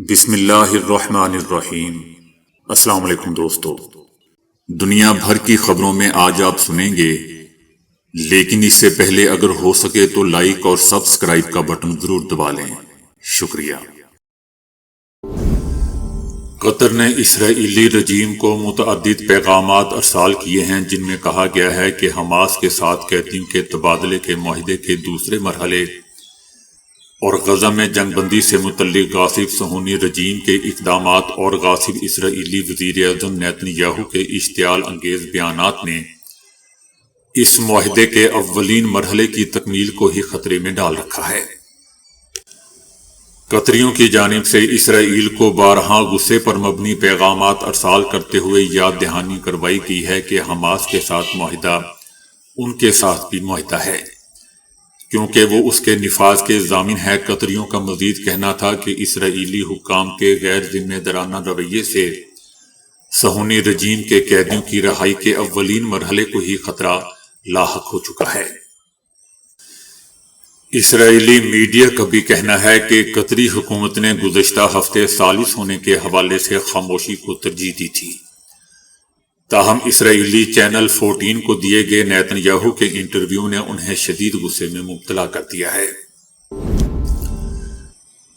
بسم اللہ الرحمن الرحیم۔ السلام علیکم دوستو، دنیا بھر کی خبروں میں آج آپ سنیں گے، لیکن اس سے پہلے اگر ہو سکے تو لائک اور سبسکرائب کا بٹن ضرور دبا لیں۔ شکریہ۔ قطر نے اسرائیلی رجیم کو متعدد پیغامات ارسال کیے ہیں جن میں کہا گیا ہے کہ حماس کے ساتھ قیدیوں کے تبادلے کے معاہدے کے دوسرے مرحلے اور غزہ میں جنگ بندی سے متعلق غاصب صہیونی رجیم کے اقدامات اور غاصب اسرائیلی وزیر اعظم نیتن یاہو کے اشتعال انگیز بیانات نے اس معاہدے کے اولین مرحلے کی تکمیل کو ہی خطرے میں ڈال رکھا ہے۔ قطریوں کی جانب سے اسرائیل کو بارہا غصے پر مبنی پیغامات ارسال کرتے ہوئے یاد دہانی کروائی گئی ہے کہ حماس کے ساتھ معاہدہ ان کے ساتھ بھی معاہدہ ہے، کیونکہ وہ اس کے نفاذ کے ضامن ہے۔ قطریوں کا مزید کہنا تھا کہ اسرائیلی حکام کے غیر ذمہ دارانہ رویے سے صہیونی رجیم کے قیدیوں کی رہائی کے اولین مرحلے کو ہی خطرہ لاحق ہو چکا ہے۔ اسرائیلی میڈیا کا بھی کہنا ہے کہ قطری حکومت نے گزشتہ ہفتے ثالث ہونے کے حوالے سے خاموشی کو ترجیح دی تھی، تاہم اسرائیلی چینل 14 کو دیے گئے نیتن یاہو کے انٹرویو نے انہیں شدید غصے میں مبتلا کر دیا ہے۔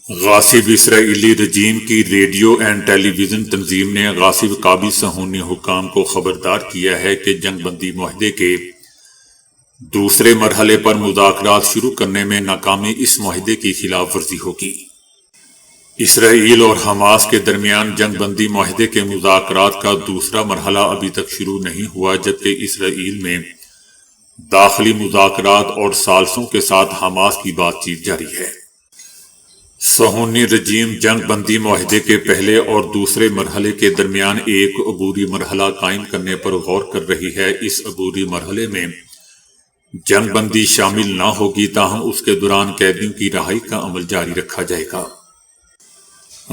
غاصب اسرائیلی رجیم کی ریڈیو اینڈ ٹیلی ویژن تنظیم نے غاصب قابض صہیونی حکام کو خبردار کیا ہے کہ جنگ بندی معاہدے کے دوسرے مرحلے پر مذاکرات شروع کرنے میں ناکامی اس معاہدے کی خلاف ورزی ہوگی۔ اسرائیل اور حماس کے درمیان جنگ بندی معاہدے کے مذاکرات کا دوسرا مرحلہ ابھی تک شروع نہیں ہوا، جبکہ اسرائیل میں داخلی مذاکرات اور ثالثوں کے ساتھ حماس کی بات چیت جاری ہے۔ صہیونی رجیم جنگ بندی معاہدے کے پہلے اور دوسرے مرحلے کے درمیان ایک عبوری مرحلہ قائم کرنے پر غور کر رہی ہے۔ اس عبوری مرحلے میں جنگ بندی شامل نہ ہوگی، تاہم اس کے دوران قیدیوں کی رہائی کا عمل جاری رکھا جائے گا۔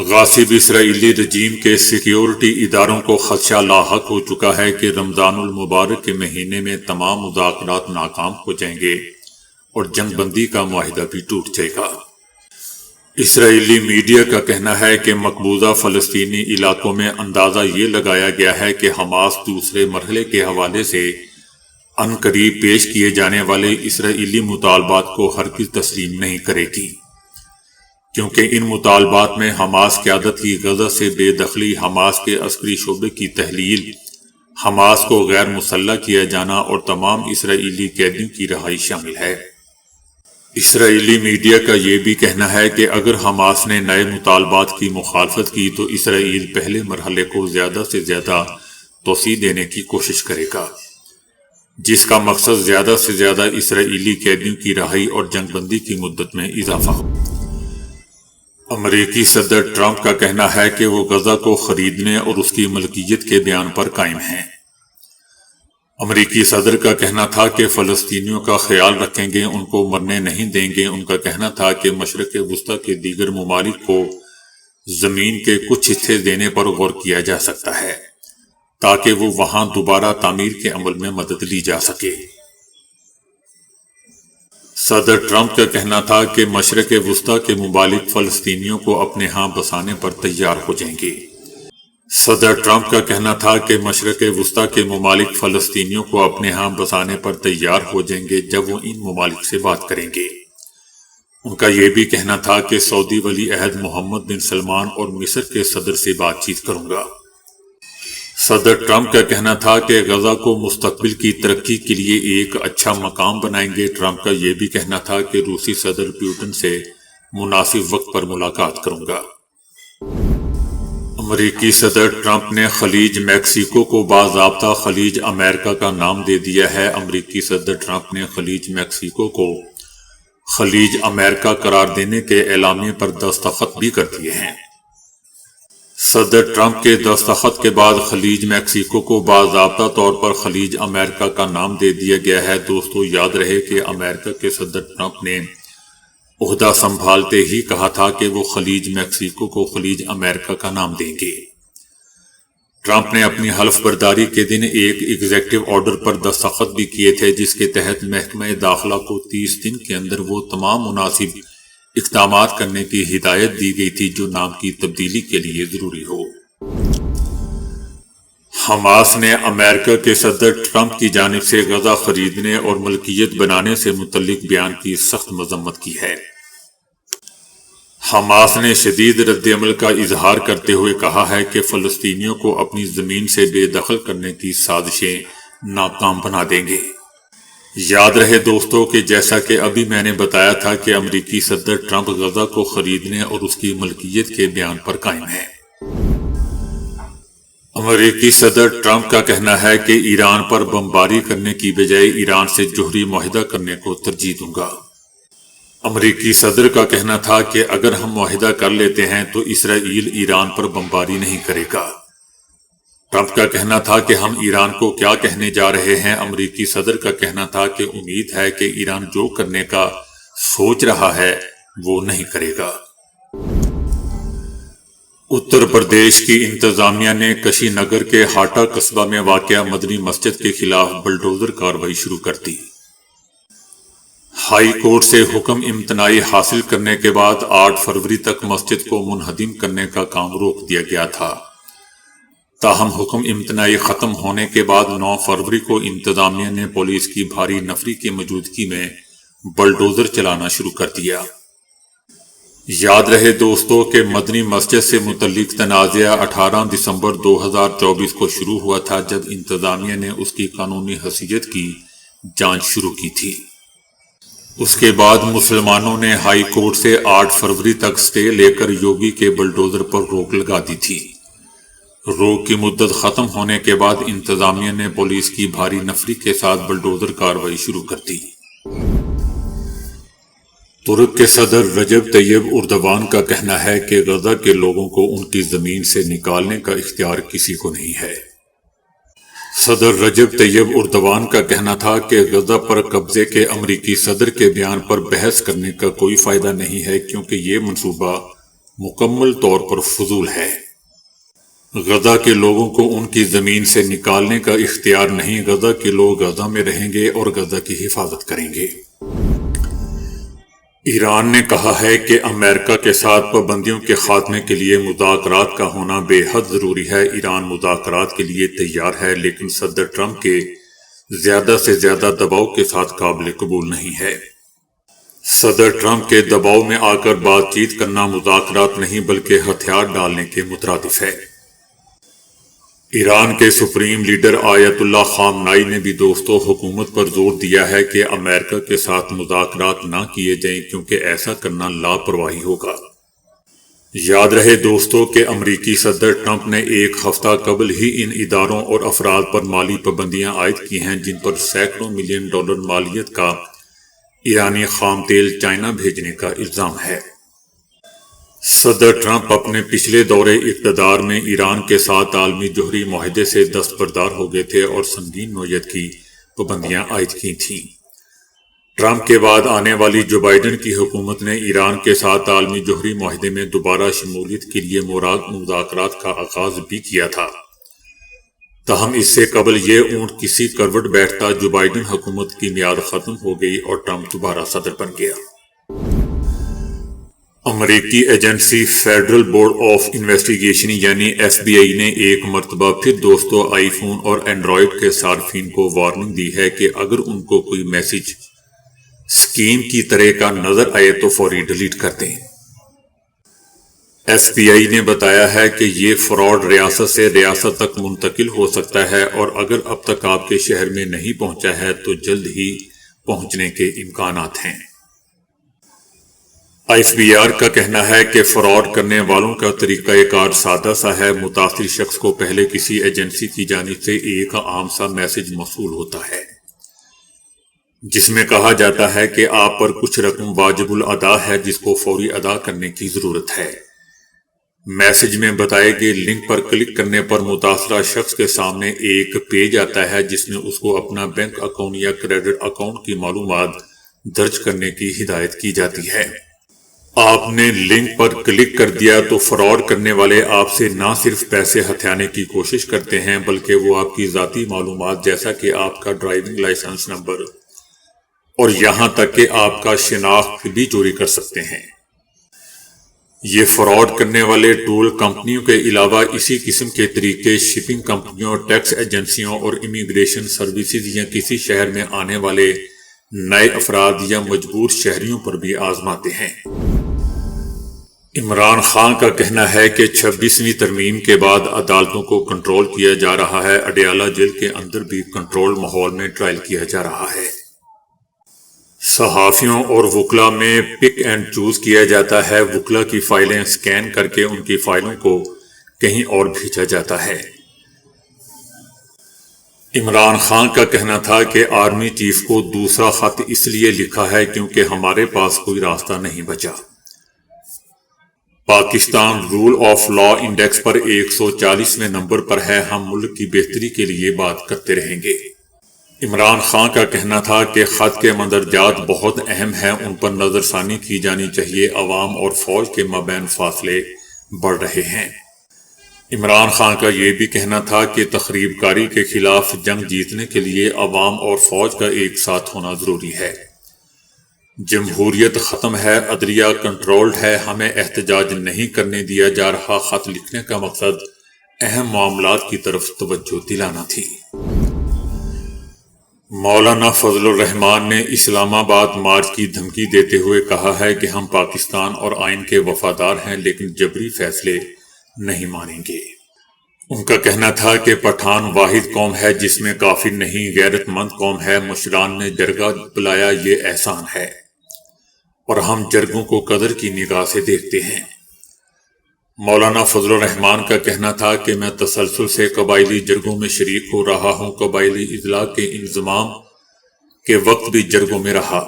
غاصب اسرائیلی رجیم کے سیکیورٹی اداروں کو خدشہ لاحق ہو چکا ہے کہ رمضان المبارک کے مہینے میں تمام مذاکرات ناکام ہو جائیں گے اور جنگ بندی کا معاہدہ بھی ٹوٹ جائے گا۔ اسرائیلی میڈیا کا کہنا ہے کہ مقبوضہ فلسطینی علاقوں میں اندازہ یہ لگایا گیا ہے کہ حماس دوسرے مرحلے کے حوالے سے عنقریب پیش کیے جانے والے اسرائیلی مطالبات کو ہرگز تسلیم نہیں کرے گی، کیونکہ ان مطالبات میں حماس قیادت کی غزہ سے بے دخلی، حماس کے عسکری شعبے کی تحلیل، حماس کو غیر مسلح کیا جانا اور تمام اسرائیلی قیدیوں کی رہائی شامل ہے۔ اسرائیلی میڈیا کا یہ بھی کہنا ہے کہ اگر حماس نے نئے مطالبات کی مخالفت کی تو اسرائیل پہلے مرحلے کو زیادہ سے زیادہ توسیع دینے کی کوشش کرے گا، جس کا مقصد زیادہ سے زیادہ اسرائیلی قیدیوں کی رہائی اور جنگ بندی کی مدت میں اضافہ ہو۔ امریکی صدر ٹرمپ کا کہنا ہے کہ وہ غزہ کو خریدنے اور اس کی ملکیت کے بیان پر قائم ہیں۔ امریکی صدر کا کہنا تھا کہ فلسطینیوں کا خیال رکھیں گے، ان کو مرنے نہیں دیں گے۔ ان کا کہنا تھا کہ مشرق وسطی کے دیگر ممالک کو زمین کے کچھ حصے دینے پر غور کیا جا سکتا ہے تاکہ وہ وہاں دوبارہ تعمیر کے عمل میں مدد لی جا سکے۔ صدر ٹرمپ کا کہنا تھا کہ مشرق وسطی کے ممالک فلسطینیوں کو اپنے ہاں بسانے پر تیار ہو جائیں گے۔ صدر ٹرمپ کا کہنا تھا کہ مشرق وسطی کے ممالک فلسطینیوں کو اپنے ہاں بسانے پر تیار ہو جائیں گے جب وہ ان ممالک سے بات کریں گے۔ ان کا یہ بھی کہنا تھا کہ سعودی ولی عہد محمد بن سلمان اور مصر کے صدر سے بات چیت کروں گا۔ صدر ٹرمپ کا کہنا تھا کہ غزہ کو مستقبل کی ترقی کے لیے ایک اچھا مقام بنائیں گے۔ ٹرمپ کا یہ بھی کہنا تھا کہ روسی صدر پوٹن سے مناسب وقت پر ملاقات کروں گا۔ امریکی صدر ٹرمپ نے خلیج میکسیکو کو باضابطہ خلیج امریکہ کا نام دے دیا ہے۔ امریکی صدر ٹرمپ نے خلیج میکسیکو کو خلیج امریکہ قرار دینے کے اعلامیے پر دستخط بھی کر دیے ہیں۔ صدر ٹرمپ کے دستخط کے بعد خلیج میکسیکو کو باضابطہ طور پر خلیج امریکہ کا نام دے دیا گیا ہے۔ دوستو، یاد رہے کہ امریکہ کے صدر ٹرمپ نے عہدہ سنبھالتے ہی کہا تھا کہ وہ خلیج میکسیکو کو خلیج امریکہ کا نام دیں گے۔ ٹرمپ نے اپنی حلف برداری کے دن ایک ایگزیکٹو آرڈر پر دستخط بھی کیے تھے، جس کے تحت محکمہ داخلہ کو 30 دن کے اندر وہ تمام مناسب اقدامات کرنے کی ہدایت دی گئی تھی جو نام کی تبدیلی کے لیے ضروری ہو۔ حماس نے امریکہ کے صدر ٹرمپ کی جانب سے غزہ خریدنے اور ملکیت بنانے سے متعلق بیان کی سخت مذمت کی ہے۔ حماس نے شدید رد عمل کا اظہار کرتے ہوئے کہا ہے کہ فلسطینیوں کو اپنی زمین سے بے دخل کرنے کی سازشیں ناکام بنا دیں گے۔ یاد رہے دوستو کہ جیسا کہ ابھی میں نے بتایا تھا کہ امریکی صدر ٹرمپ غزہ کو خریدنے اور اس کی ملکیت کے بیان پر قائم ہے۔ امریکی صدر ٹرمپ کا کہنا ہے کہ ایران پر بمباری کرنے کی بجائے ایران سے جوہری معاہدہ کرنے کو ترجیح دوں گا۔ امریکی صدر کا کہنا تھا کہ اگر ہم معاہدہ کر لیتے ہیں تو اسرائیل ایران پر بمباری نہیں کرے گا۔ ٹرمپ کا کہنا تھا کہ ہم ایران کو کیا کہنے جا رہے ہیں۔ امریکی صدر کا کہنا تھا کہ امید ہے کہ ایران جو کرنے کا سوچ رہا ہے وہ نہیں کرے گا۔ اتر پردیش کی انتظامیہ نے کشی نگر کے ہاٹا قصبہ میں واقع مدنی مسجد کے خلاف بلڈوزر کارروائی شروع کر دی۔ ہائی کورٹ سے حکم امتناعی حاصل کرنے کے بعد 8 فروری تک مسجد کو منہدم کرنے کا کام روک دیا گیا تھا۔ تاہم حکم امتناعی ختم ہونے کے بعد 9 فروری کو انتظامیہ نے پولیس کی بھاری نفری کی موجودگی میں بلڈوزر چلانا شروع کر دیا۔ یاد رہے دوستو کہ مدنی مسجد سے متعلق تنازعہ 18 دسمبر 2024 کو شروع ہوا تھا جب انتظامیہ نے اس کی قانونی حیثیت کی جانچ شروع کی تھی۔ اس کے بعد مسلمانوں نے ہائی کورٹ سے 8 فروری تک سٹے لے کر یوگی کے بلڈوزر پر روک لگا دی تھی۔ روک کی مدت ختم ہونے کے بعد انتظامیہ نے پولیس کی بھاری نفری کے ساتھ بلڈوزر کارروائی شروع کر دی۔ ترک کے صدر رجب طیب اردوان کا کہنا ہے کہ غزہ کے لوگوں کو ان کی زمین سے نکالنے کا اختیار کسی کو نہیں ہے۔ صدر رجب طیب اردوان کا کہنا تھا کہ غزہ پر قبضے کے امریکی صدر کے بیان پر بحث کرنے کا کوئی فائدہ نہیں ہے کیونکہ یہ منصوبہ مکمل طور پر فضول ہے۔ غزہ کے لوگوں کو ان کی زمین سے نکالنے کا اختیار نہیں، غزہ کے لوگ غزہ میں رہیں گے اور غزہ کی حفاظت کریں گے۔ ایران نے کہا ہے کہ امریکہ کے ساتھ پابندیوں کے خاتمے کے لیے مذاکرات کا ہونا بے حد ضروری ہے۔ ایران مذاکرات کے لیے تیار ہے لیکن صدر ٹرمپ کے زیادہ سے زیادہ دباؤ کے ساتھ قابل قبول نہیں ہے۔ صدر ٹرمپ کے دباؤ میں آ کر بات چیت کرنا مذاکرات نہیں بلکہ ہتھیار ڈالنے کے مترادف ہے۔ ایران کے سپریم لیڈر آیت اللہ خامنائی نے بھی دوستو حکومت پر زور دیا ہے کہ امریکہ کے ساتھ مذاکرات نہ کیے جائیں کیونکہ ایسا کرنا لاپرواہی ہوگا۔ یاد رہے دوستو کہ امریکی صدر ٹرمپ نے 1 ہفتہ قبل ہی ان اداروں اور افراد پر مالی پابندیاں عائد کی ہیں جن پر سینکڑوں ملین ڈالر مالیت کا ایرانی خام تیل چائنا بھیجنے کا الزام ہے۔ صدر ٹرمپ اپنے پچھلے دورے اقتدار میں ایران کے ساتھ عالمی جوہری معاہدے سے دستبردار ہو گئے تھے اور سنگین نوعیت کی پابندیاں عائد کی تھیں۔ ٹرمپ کے بعد آنے والی جو بائیڈن کی حکومت نے ایران کے ساتھ عالمی جوہری معاہدے میں دوبارہ شمولیت کے لیے مذاکرات کا آغاز بھی کیا تھا۔ تاہم اس سے قبل یہ اونٹ کسی کروٹ بیٹھتا جو بائیڈن حکومت کی میعاد ختم ہو گئی اور ٹرمپ دوبارہ صدر بن گیا۔ امریکی agency federal board of investigation یعنی FBI نے ایک مرتبہ پھر دوستو آئی فون اور اینڈرائیڈ کے صارفین کو وارننگ دی ہے کہ اگر ان کو کوئی میسج اسکیم کی طرح کا نظر آئے تو فوری ڈیلیٹ کر دیں۔ FBI نے بتایا ہے کہ یہ فراڈ ریاست سے ریاست تک منتقل ہو سکتا ہے اور اگر اب تک آپ کے شہر میں نہیں پہنچا ہے تو جلد ہی پہنچنے کے امکانات ہیں۔ IFBR کا کہنا ہے کہ فراڈ کرنے والوں کا طریقہ کار سادہ سا ہے۔ متاثر شخص کو پہلے کسی ایجنسی کی جانب سے ایک عام سا میسج موصول ہوتا ہے جس میں کہا جاتا ہے کہ آپ پر کچھ رقم واجب الادا ہے جس کو فوری ادا کرنے کی ضرورت ہے۔ میسج میں بتائے گئے لنک پر کلک کرنے پر متاثرہ شخص کے سامنے ایک پیج آتا ہے جس میں اس کو اپنا بینک اکاؤنٹ یا کریڈٹ اکاؤنٹ کی معلومات درج کرنے کی ہدایت کی جاتی ہے۔ آپ نے لنک پر کلک کر دیا تو فراڈ کرنے والے آپ سے نہ صرف پیسے ہتھیانے کی کوشش کرتے ہیں بلکہ وہ آپ کی ذاتی معلومات جیسا کہ آپ کا ڈرائیونگ لائسنس نمبر اور یہاں تک کہ آپ کا شناخت بھی چوری کر سکتے ہیں۔ یہ فراڈ کرنے والے ٹول کمپنیوں کے علاوہ اسی قسم کے طریقے شپنگ کمپنیوں، ٹیکس ایجنسیوں اور امیگریشن سروسز یا کسی شہر میں آنے والے نئے افراد یا مجبور شہریوں پر بھی آزماتے ہیں۔ عمران خان کا کہنا ہے کہ 26ویں ترمیم کے بعد عدالتوں کو کنٹرول کیا جا رہا ہے۔ اڈیالہ جیل کے اندر بھی کنٹرول ماحول میں ٹرائل کیا جا رہا ہے۔ صحافیوں اور وکلاء میں پک اینڈ چوز کیا جاتا ہے۔ وکلاء کی فائلیں سکین کر کے ان کی فائلوں کو کہیں اور بھیجا جاتا ہے۔ عمران خان کا کہنا تھا کہ آرمی چیف کو دوسرا خط اس لیے لکھا ہے کیونکہ ہمارے پاس کوئی راستہ نہیں بچا۔ Pakistan rule of law index پر 140ویں نمبر پر ہے۔ ہم ملک کی بہتری کے لیے بات کرتے رہیں گے۔ عمران خان کا کہنا تھا کہ خط کے مندرجات بہت اہم ہیں، ان پر نظر ثانی کی جانی چاہیے۔ عوام اور فوج کے مابین فاصلے بڑھ رہے ہیں۔ عمران خان کا یہ بھی کہنا تھا کہ تخریب کاری کے خلاف جنگ جیتنے کے لیے عوام اور فوج کا ایک ساتھ ہونا ضروری ہے۔ جمہوریت ختم ہے، عدلیہ کنٹرولڈ ہے، ہمیں احتجاج نہیں کرنے دیا جا رہا۔ خط لکھنے کا مقصد اہم معاملات کی طرف توجہ دلانا تھی۔ مولانا فضل الرحمان نے اسلام آباد مارچ کی دھمکی دیتے ہوئے کہا ہے کہ ہم پاکستان اور آئین کے وفادار ہیں لیکن جبری فیصلے نہیں مانیں گے۔ ان کا کہنا تھا کہ پٹھان واحد قوم ہے جس میں کافر نہیں، غیرت مند قوم ہے۔ مشران نے جرگہ بلایا، یہ احسان ہے اور ہم جرگوں کو قدر کی نگاہ سے دیکھتے ہیں۔ مولانا فضل الرحمان کا کہنا تھا کہ میں تسلسل سے قبائلی جرگوں میں شریک ہو رہا ہوں، قبائلی اضلاع کے انضمام کے وقت بھی جرگوں میں رہا۔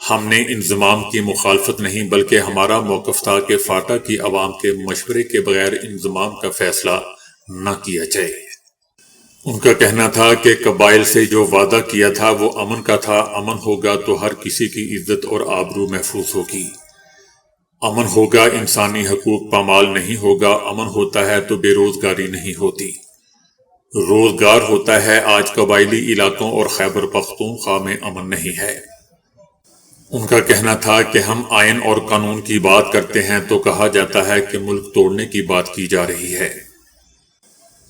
ہم نے انضمام کی مخالفت نہیں بلکہ ہمارا موقف تھا کہ فاٹا کی عوام کے مشورے کے بغیر انضمام کا فیصلہ نہ کیا جائے۔ ان کا کہنا تھا کہ قبائل سے جو وعدہ کیا تھا وہ امن کا تھا۔ امن ہوگا تو ہر کسی کی عزت اور آبرو محفوظ ہوگی۔ امن ہوگا، انسانی حقوق پامال نہیں ہوگا۔ امن ہوتا ہے تو بے روزگاری نہیں ہوتی، روزگار ہوتا ہے۔ آج قبائلی علاقوں اور خیبر پختونخوا میں امن نہیں ہے۔ ان کا کہنا تھا کہ ہم آئین اور قانون کی بات کرتے ہیں تو کہا جاتا ہے کہ ملک توڑنے کی بات کی جا رہی ہے۔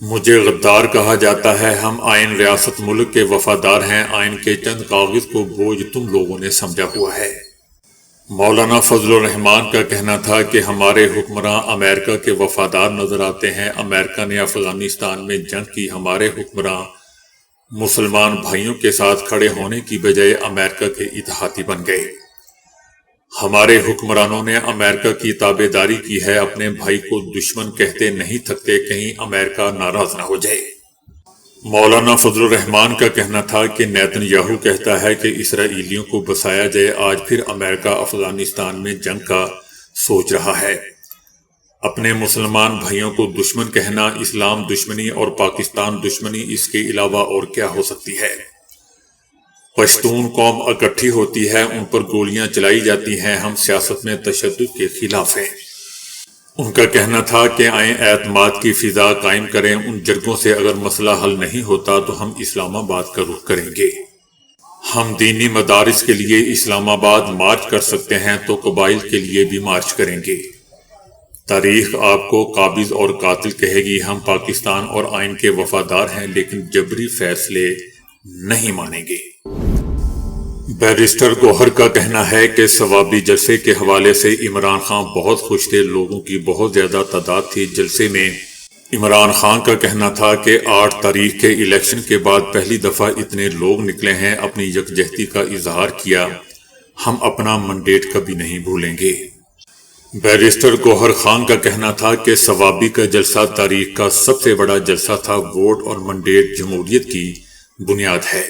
مجھے غدار کہا جاتا ہے۔ ہم آئین ریاست ملک کے وفادار ہیں۔ آئین کے چند کاغذ کو بوجھ تم لوگوں نے سمجھا ہوا ہے۔ مولانا فضل الرحمان کا کہنا تھا کہ ہمارے حکمراں امریکہ کے وفادار نظر آتے ہیں۔ امریکہ نے افغانستان میں جنگ کی، ہمارے حکمراں مسلمان بھائیوں کے ساتھ کھڑے ہونے کی بجائے امریکہ کے اتحادی بن گئے۔ ہمارے حکمرانوں نے امریکہ کی تابع داری کی ہے۔ اپنے بھائی کو دشمن کہتے نہیں تھکتے، کہیں امریکہ ناراض نہ ہو جائے۔ مولانا فضل الرحمان کا کہنا تھا کہ نیتن یاہو کہتا ہے کہ اسرائیلیوں کو بسایا جائے، آج پھر امریکہ افغانستان میں جنگ کا سوچ رہا ہے۔ اپنے مسلمان بھائیوں کو دشمن کہنا، اسلام دشمنی اور پاکستان دشمنی، اس کے علاوہ اور کیا ہو سکتی ہے؟ پشتون قوم اکٹھی ہوتی ہے، ان پر گولیاں چلائی جاتی ہیں۔ ہم سیاست میں تشدد کے خلاف ہیں۔ ان کا کہنا تھا کہ آئیں اعتماد کی فضا قائم کریں۔ ان جرگوں سے اگر مسئلہ حل نہیں ہوتا تو ہم اسلام آباد کا رخ کریں گے۔ ہم دینی مدارس کے لیے اسلام آباد مارچ کر سکتے ہیں تو قبائل کے لیے بھی مارچ کریں گے۔ تاریخ آپ کو قابض اور قاتل کہے گی۔ ہم پاکستان اور آئین کے وفادار ہیں لیکن جبری فیصلے نہیں مانیں گے۔ بیرسٹر گوہر کا کہنا ہے کہ ثوابی جلسے کے حوالے سے عمران خان بہت خوش تھے، لوگوں کی بہت زیادہ تعداد تھی جلسے میں۔ عمران خان کا کہنا تھا کہ 8 تاریخ کے الیکشن کے بعد پہلی دفعہ اتنے لوگ نکلے ہیں، اپنی یکجہتی کا اظہار کیا، ہم اپنا منڈیٹ کبھی نہیں بھولیں گے۔ بیرسٹر گوہر خان کا کہنا تھا کہ ثوابی کا جلسہ تاریخ کا سب سے بڑا جلسہ تھا، ووٹ اور منڈیٹ جمہوریت کی بنیاد ہے۔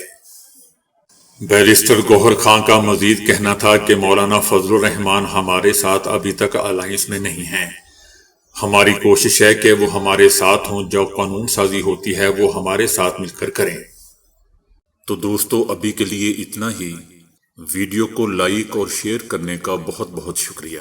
بیرسٹر گوہر خان کا مزید کہنا تھا کہ مولانا فضل الرحمان ہمارے ساتھ ابھی تک الائنس میں نہیں ہیں، ہماری کوشش ہے کہ وہ ہمارے ساتھ ہوں، جو قانون سازی ہوتی ہے وہ ہمارے ساتھ مل کر کریں۔ تو دوستو ابھی کے لیے اتنا ہی۔ ویڈیو کو لائک اور شیئر کرنے کا بہت بہت شکریہ۔